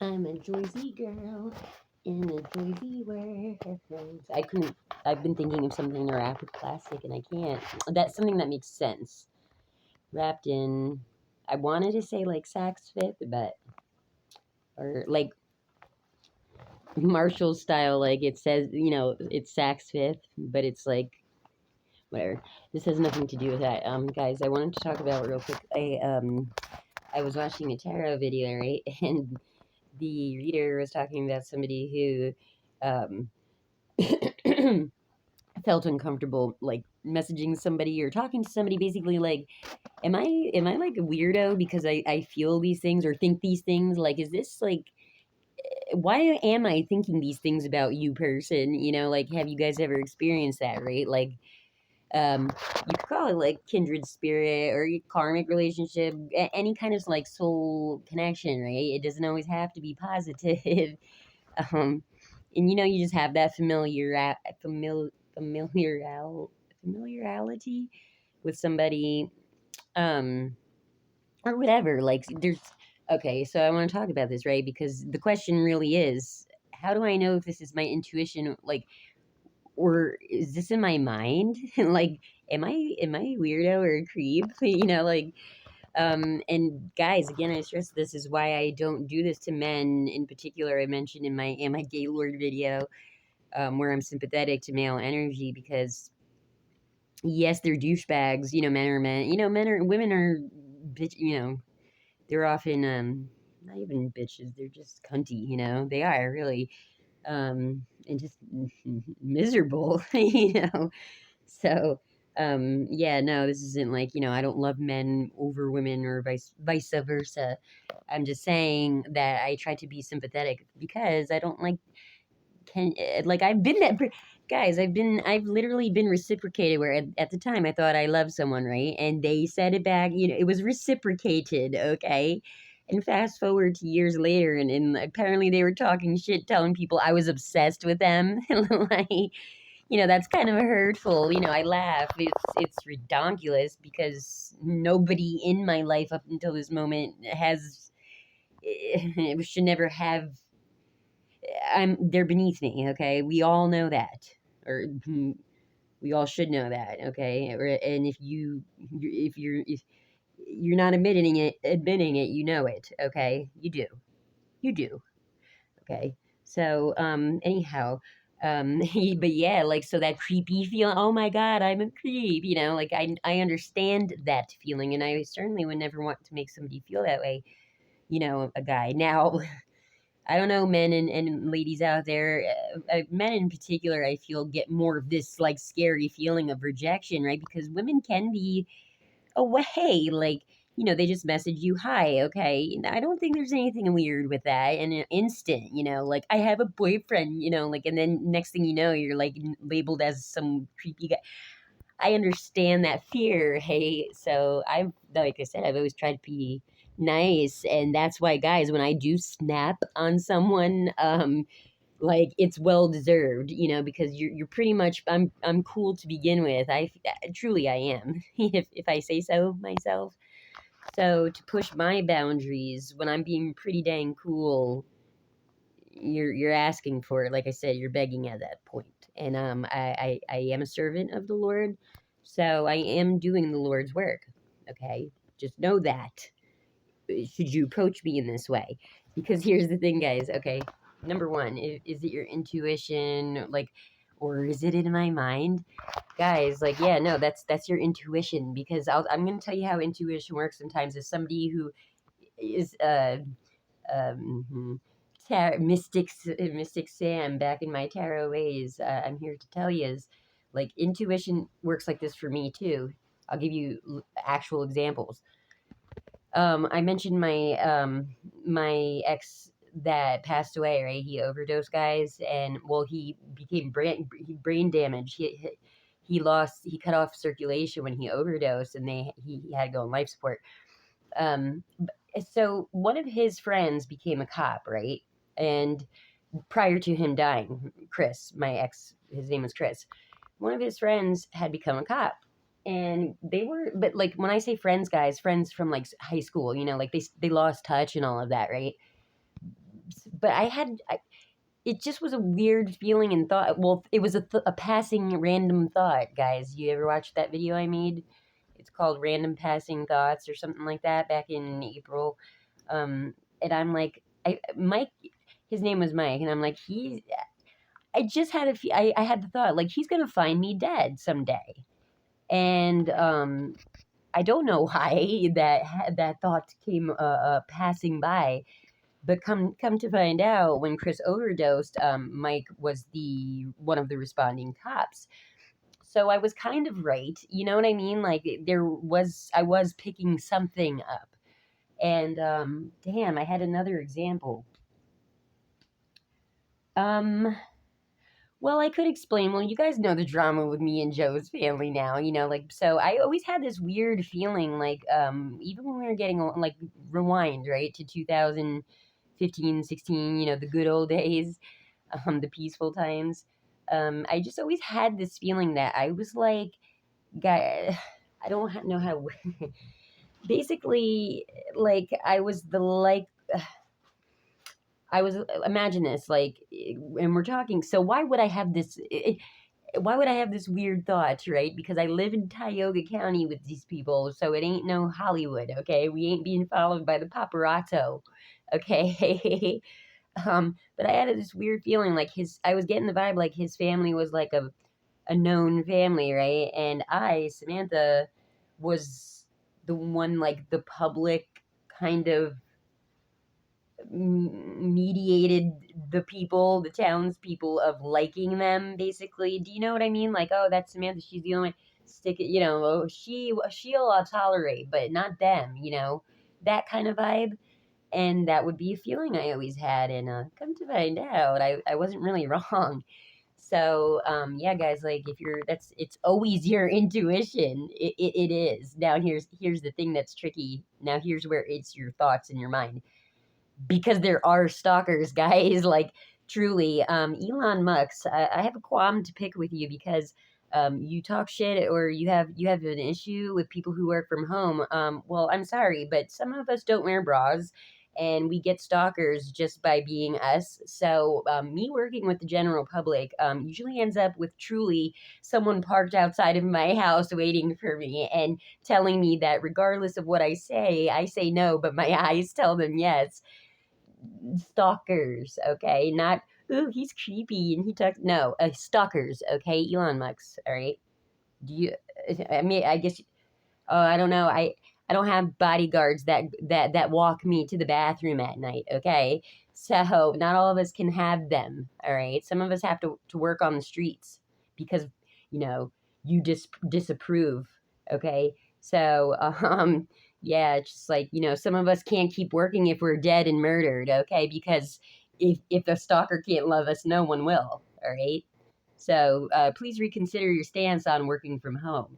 I'm a Joyzy girl in a Joyzy world. I've been thinking of something to rap with classic and I can't. That's something that makes sense. Wrapped in, I wanted to say like sax fifth, but, or like Marshall style, like it says, it's sax fifth, but it's like, whatever. This has nothing to do with that. Guys, I wanted to talk about real quick. I was watching a tarot video, right? And the reader was talking about somebody who, felt uncomfortable like messaging somebody or talking to somebody, basically like, am I like a weirdo because I feel these things or think these things, like, is this like, why am I thinking these things about you, person, like, have you guys ever experienced that, right? Like, you could call it like kindred spirit or karmic relationship, any kind of like soul connection, right? It doesn't always have to be positive. um and you just have that familiarity with somebody, um or whatever, like, there's, okay, so I want to talk about this, right? Because the question really is, how do I know if this is my intuition, like, or is this in my mind? Like, am I a weirdo or a creep? Like, and guys, again, I stress this is why I don't do this to men in particular. I mentioned in my Am I Gaylord video, where I'm sympathetic to male energy, because yes, they're douchebags. Men are men. Women are bitch. They're often not even bitches. They're just cunty. They are really, and just miserable. So, yeah, no, this isn't like, I don't love men over women or vice versa. I'm just saying that I try to be sympathetic because I don't like, like, I've been that guys, I've literally been reciprocated, where at the time I thought I loved someone, right? And they said it back, it was reciprocated, okay? And fast forward to years later, and apparently they were talking shit, telling people I was obsessed with them. Like, that's kind of hurtful. I laugh. It's redonkulous because nobody in my life up until this moment has, should never have. They're beneath me. Okay, we all know that, or we all should know that. Okay, and if you're not admitting it, you know it. Okay, you do. Okay. So, anyhow, but yeah, like, so that creepy feeling, oh my God, I'm a creep, like, I understand that feeling, and I certainly would never want to make somebody feel that way, a guy. Now, I don't know, men and ladies out there, men in particular, I feel get more of this like scary feeling of rejection, right? Because women can be away, like, they just message you, hi, okay. I don't think there's anything weird with that. In an instant, like, I have a boyfriend, like, and then next thing you know, you're like labeled as some creepy guy. I understand that fear. Hey, so like I said, I've always tried to be nice. And that's why, guys, when I do snap on someone, like, it's well deserved, because you're pretty much, I'm cool to begin with. I truly I am, if I say so myself. So to push my boundaries when I'm being pretty dang cool, you're asking for it. Like I said, you're begging at that point. And I am a servant of the Lord, so I am doing the Lord's work. Okay, just know that. Should you approach me in this way? Because here's the thing, guys. Okay, number one, is it your intuition, like, or is it in my mind? Guys, like, yeah, no, that's your intuition, because I'm going to tell you how intuition works sometimes. As somebody who is um mystic Sam back in my tarot ways, I'm here to tell you is, like, intuition works like this for me too. I'll give you actual examples. I mentioned my ex that passed away, right? He overdosed, guys, and, well, he became brain damaged. He cut off circulation when he overdosed, and he had to go on life support. Um, so one of his friends became a cop, right? And prior to him dying, Chris, my ex, his name was Chris. One of his friends had become a cop, and but like, when I say friends, guys, friends from like high school, like they lost touch and all of that, right? but it just was a weird feeling and thought. Well, it was a passing random thought, guys. You ever watched that video I made? It's called Random Passing Thoughts or something like that back in April. And I'm like, Mike, his name was Mike, and I'm like, I just had I had the thought, like, he's gonna find me dead someday. And I don't know why that thought came passing by, but come to find out, when Chris overdosed, Mike was the one of the responding cops. So I was kind of right, you know what I mean? Like, I was picking something up. And damn, I had another example. Um, well, I could explain. Well, you guys know the drama with me and Joe's family now, like, so I always had this weird feeling, like, even when we were getting, like, rewind, right, to 2015, 16, the good old days, the peaceful times. I just always had this feeling that I was like, guy, I don't know how, basically, like, I was the, like, I was, imagine this, like, and we're talking, so why would I have this weird thought, right? Because I live in Tioga County with these people, so it ain't no Hollywood, okay? We ain't being followed by the paparazzo, okay? But I had this weird feeling, like, I was getting the vibe like his family was like a known family, right? And Samantha, was the one, like, the public kind of mediated the townspeople of liking them, basically. Do you know what I mean? Like, oh, that's Samantha. She's the only one. Stick it, oh, she'll tolerate, but not them. That kind of vibe. And that would be a feeling I always had. And come to find out, I wasn't really wrong. So yeah, guys, like, it's always your intuition. It is. Now here's the thing that's tricky. Now here's where it's your thoughts in your mind, because there are stalkers, guys. Like, truly, Elon Musk. I have a qualm to pick with you, because you talk shit, or you have an issue with people who work from home. Well, I'm sorry, but some of us don't wear bras, and we get stalkers just by being us. So me working with the general public usually ends up with, truly, someone parked outside of my house waiting for me and telling me that regardless of what I say no, but my eyes tell them yes. Stalkers, okay? Not, ooh, he's creepy and he talks. No, stalkers, okay? Elon Musk, all right? Do you? I mean, I guess. Oh, I don't know. I don't have bodyguards that walk me to the bathroom at night, okay? So not all of us can have them, all right? Some of us have to work on the streets because you know you disapprove, okay? So yeah, it's just like, some of us can't keep working if we're dead and murdered, okay? Because if the stalker can't love us, no one will, all right? So please reconsider your stance on working from home.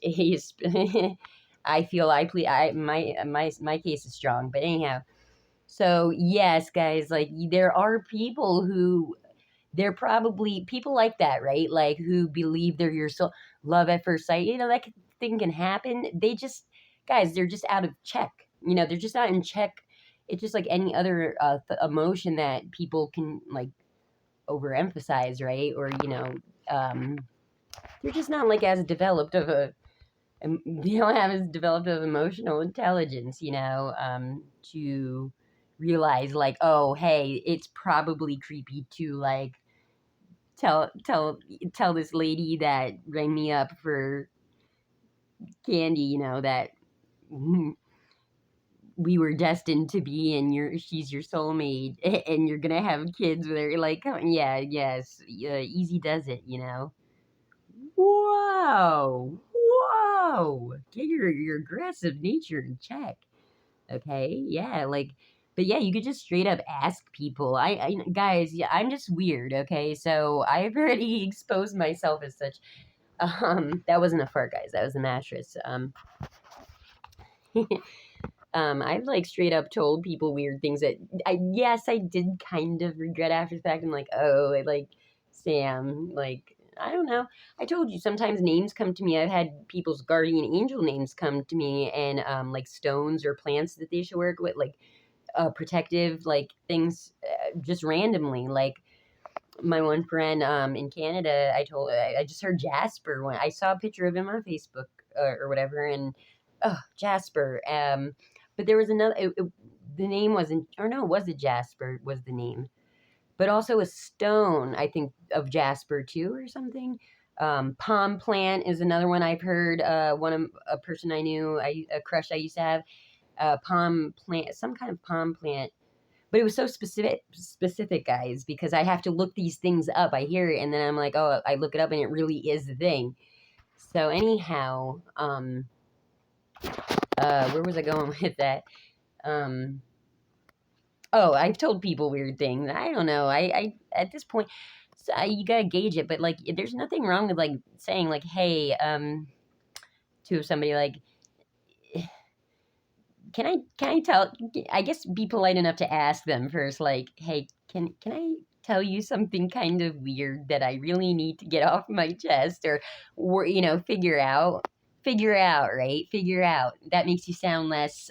He's I feel my case is strong, but anyhow. So yes, guys, like, there are people who, they're probably people like that, right? Like, who believe they're your soul, love at first sight. That thing can happen. Guys, they're just out of check. They're just not in check. It's just like any other emotion that people can, like, overemphasize, right? Or they're just not, like, as developed of a they don't have as developed of emotional intelligence, to realize, like, oh, hey, it's probably creepy to, like, tell tell tell this lady that rang me up for candy, that we were destined to be, and she's your soulmate, and you're gonna have kids with her. Like, yeah, yes, easy does it, Whoa, whoa! Get your aggressive nature in check, okay? Yeah, like, but yeah, you could just straight up ask people. Guys, yeah, I'm just weird, okay? So I've already exposed myself as such. That wasn't a fart, guys. That was a mattress. I've, like, straight up told people weird things that I did kind of regret after the fact. I'm like, oh, like, Sam, like, I don't know. I told you, sometimes names come to me. I've had people's guardian angel names come to me, and like, stones or plants that they should work with, like, protective like things just randomly. Like my one friend in Canada, I just heard Jasper when I saw a picture of him on Facebook or whatever, and oh Jasper. But there was another. The name wasn't, or no, was it Jasper? Was the name? But also a stone, I think, of Jasper too, or something. Palm plant is another one I've heard. One of a person I knew, a crush I used to have, palm plant, some kind of palm plant. But it was so specific, guys, because I have to look these things up. I hear it, and then I'm like, oh, I look it up, and it really is the thing. So anyhow, where was I going with that? Um, oh, I've told people weird things. I don't know. I at this point, so you gotta gauge it. But like, there's nothing wrong with like saying like, hey, to somebody like, can I tell? I guess be polite enough to ask them first. Like, hey, can I tell you something kind of weird that I really need to get off my chest, or figure out, right? Figure out. That makes you sound less,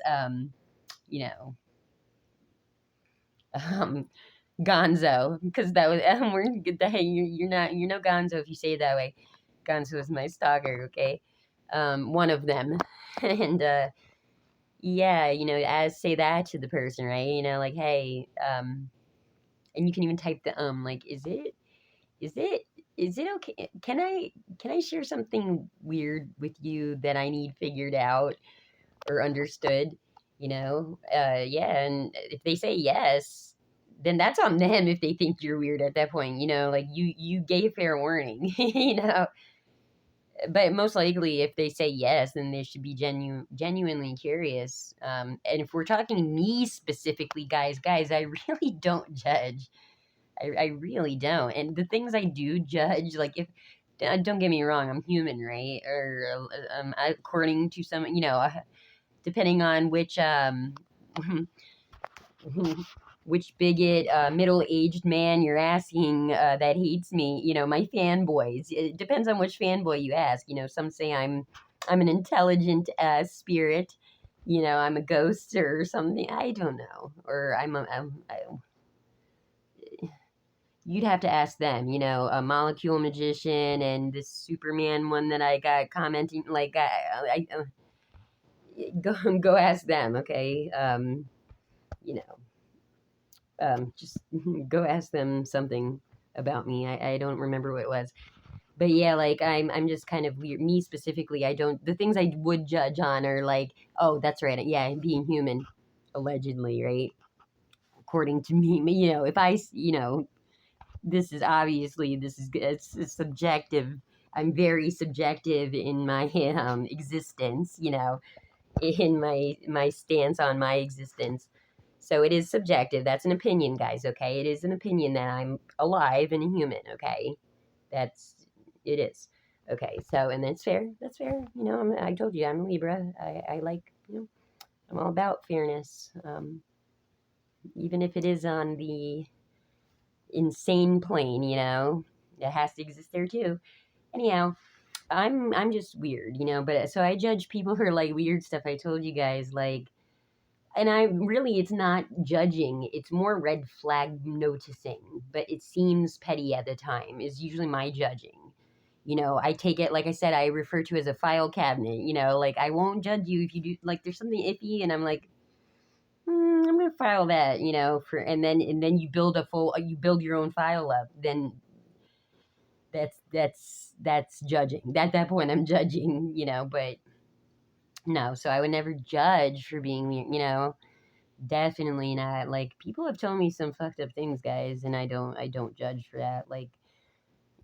you know, um, Gonzo, because that was we're hey, you're no Gonzo if you say it that way. Gonzo is my stalker, okay? One of them, and yeah, as say that to the person, right? Like, hey, and you can even type the like, is it is it okay? Can I share something weird with you that I need figured out or understood? Yeah, and if they say yes, then that's on them if they think you're weird at that point. Like you gave fair warning. But most likely, if they say yes, then they should be genuinely curious. And if we're talking me specifically, guys, I really don't judge. I really don't. And the things I do judge, like if don't get me wrong, I'm human, right? Or according to some, depending on which which bigot middle-aged man you're asking that hates me, my fanboys. It depends on which fanboy you ask. Some say I'm an intelligent spirit, I'm a ghost or something. I don't know. Or you'd have to ask them, a molecule magician and this Superman one that I got commenting, like, go ask them, okay? You know, just go ask them something about me. I don't remember what it was. But yeah, like I'm just kind of weird. Me specifically, I don't, the things I would judge on are like, oh, that's right. Yeah, being human, allegedly, right? According to me, if it's subjective. I'm very subjective in my existence, in my stance on my existence. So it is subjective. That's an opinion, guys, okay? It is an opinion that I'm alive and a human, okay? It is. Okay, so, and that's fair. That's fair. I told you, I'm a Libra. I like, I'm all about fairness. Even if it is on the insane plane, it has to exist there too. Anyhow, I'm just weird, but so I judge people who are like weird stuff. I told you guys, like, and I really, it's not judging, it's more red flag noticing, but it seems petty at the time is usually my judging. I take it, like I said, I refer to as a file cabinet. Like, I won't judge you if you do, like, there's something iffy, and I'm like, I'm gonna file that, and then you build your own file up. Then that's judging. At that point, I'm judging, but no. So I would never judge for being weird, Definitely not. Like, people have told me some fucked up things, guys, and I don't judge for that. Like,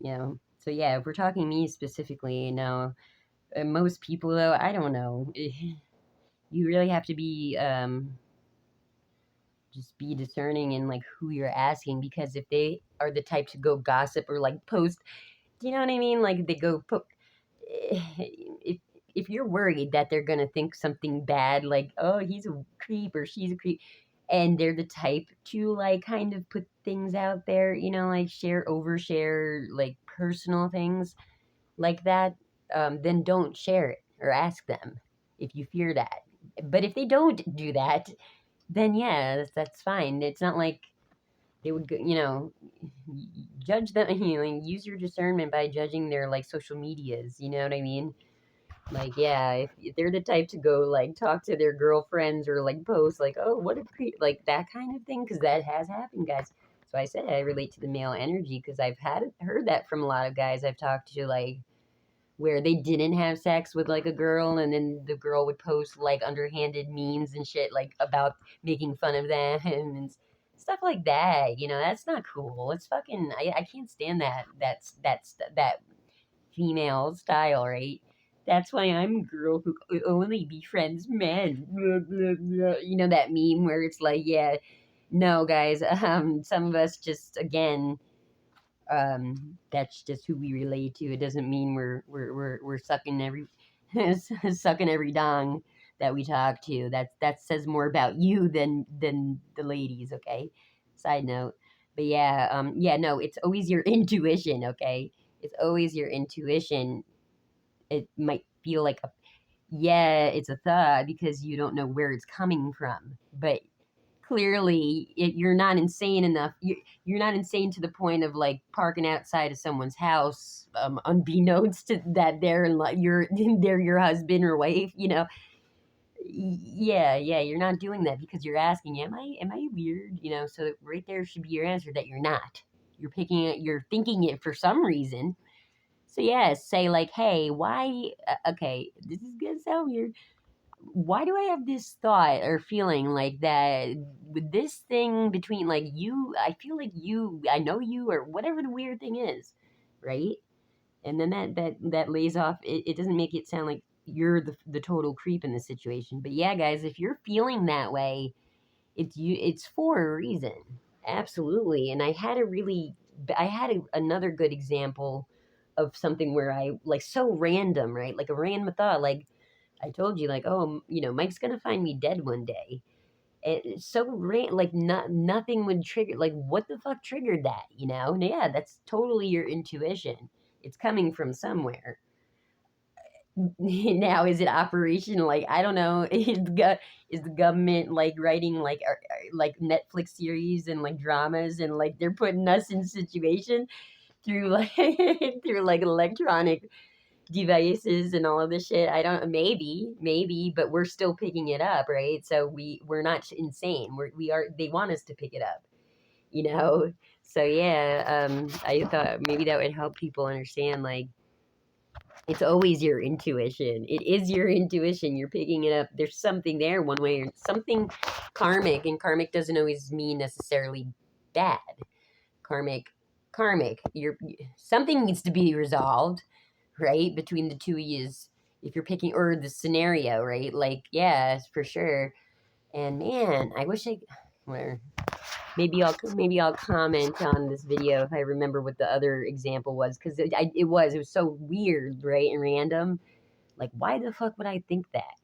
So yeah, if we're talking me specifically, most people though, I don't know. You really have to be just be discerning in like who you're asking, because if they are the type to go gossip or like post, do you know what I mean? Like they go if you're worried that they're gonna think something bad, like, oh, he's a creep or she's a creep, and they're the type to like kind of put things out there, like overshare like personal things like that, then don't share it or ask them if you fear that. But if they don't do that, then yeah, that's fine. It's not like they would go, judge them, use your discernment by judging their like social medias, you know what I mean? Like, yeah, if they're the type to go like talk to their girlfriends or like post like, oh, what a like that kind of thing, because that has happened, guys. So I said I relate to the male energy because I've heard that from a lot of guys I've talked to, like where they didn't have sex with like a girl, and then the girl would post like underhanded memes and shit like about making fun of them and stuff like that. That's not cool. It's fucking. I can't stand that female style, right? That's why I'm a girl who only befriends men. That meme where it's like, yeah, no, guys. Some of us just again, that's just who we relate to. It doesn't mean we're sucking every sucking every dong that we talk to. That says more about you than the ladies. Okay. Side note. But yeah, yeah, no, it's always your intuition. Okay, it's always your intuition. It might feel like yeah, it's a thought because you don't know where it's coming from, but clearly you're not insane enough. You're not insane to the point of like parking outside of someone's house, unbeknownst to that they're like they're your husband or wife. Yeah, yeah, you're not doing that because you're asking, am I weird? So right there should be your answer that you're not. You're picking it. You're thinking it for some reason. So yeah, say like, hey, why? Okay, this is gonna sound weird. Why do I have this thought or feeling like that with this thing between like you? I feel like I know you, or whatever the weird thing is, right? And then that lays off. It doesn't make it sound like you're the total creep in the situation. But yeah, guys, if you're feeling that way, it's for a reason, absolutely. And I had another good example of something where I like so random, right? Like a random thought, like I told you, like, oh, Mike's gonna find me dead one day. And it's so like nothing would trigger. Like, what the fuck triggered that? And yeah, that's totally your intuition. It's coming from somewhere. Now, is it operational? Like, I don't know. Is the government like writing like Netflix series and like dramas, and like they're putting us in situation through like through like electronic devices and all of this shit. I don't, maybe, but we're still picking it up, right? So we're not insane. We are. They want us to pick it up, you know. So yeah, I thought maybe that would help people understand. Like, it's always your intuition. It is your intuition. You're picking it up. There's something there, one way or something karmic, and karmic doesn't always mean necessarily bad. Karmic, karmic. Something needs to be resolved, right? Between the two of yous, if you're picking, or the scenario, right? Like, yeah, for sure. And man, I wish where maybe I'll comment on this video if I remember what the other example was, because it was so weird, right, and random. Like, why the fuck would I think that,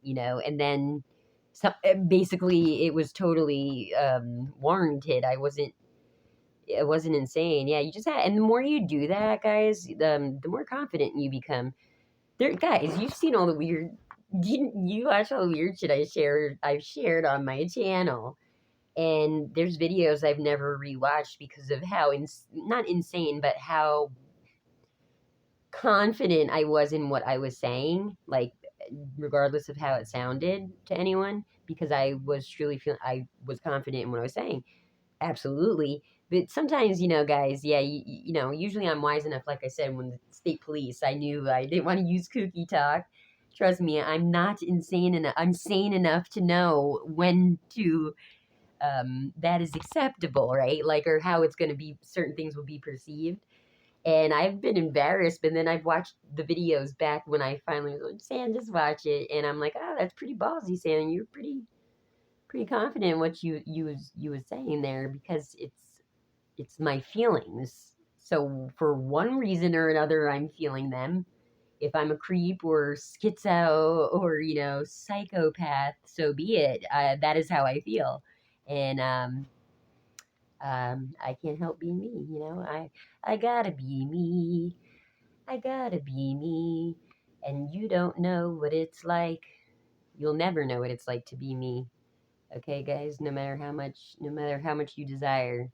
And then, basically, it was totally warranted. It wasn't insane. Yeah, you just had, and the more you do that, guys, the more confident you become. There, guys, you've seen all the weird. You watch all the weird shit I've shared on my channel, and there's videos I've never rewatched because of how not insane, but how confident I was in what I was saying, like regardless of how it sounded to anyone, because I was truly feeling I was confident in what I was saying. Absolutely. But sometimes, guys, yeah, usually I'm wise enough, like I said, when the state police, I knew I didn't want to use kooky talk. Trust me, I'm not insane enough. I'm sane enough to know when to, that is acceptable, right? Like, or how it's going to be, certain things will be perceived. And I've been embarrassed, but then I've watched the videos back when I finally was like, Sam, just watch it. And I'm like, oh, that's pretty ballsy, Sam. You're pretty confident in what you was saying there, because it's my feelings. So for one reason or another, I'm feeling them. If I'm a creep or schizo or psychopath, so be it. That is how I feel, and I can't help being me. I gotta be me. I gotta be me. And you don't know what it's like. You'll never know what it's like to be me. Okay, guys, no matter how much you desire,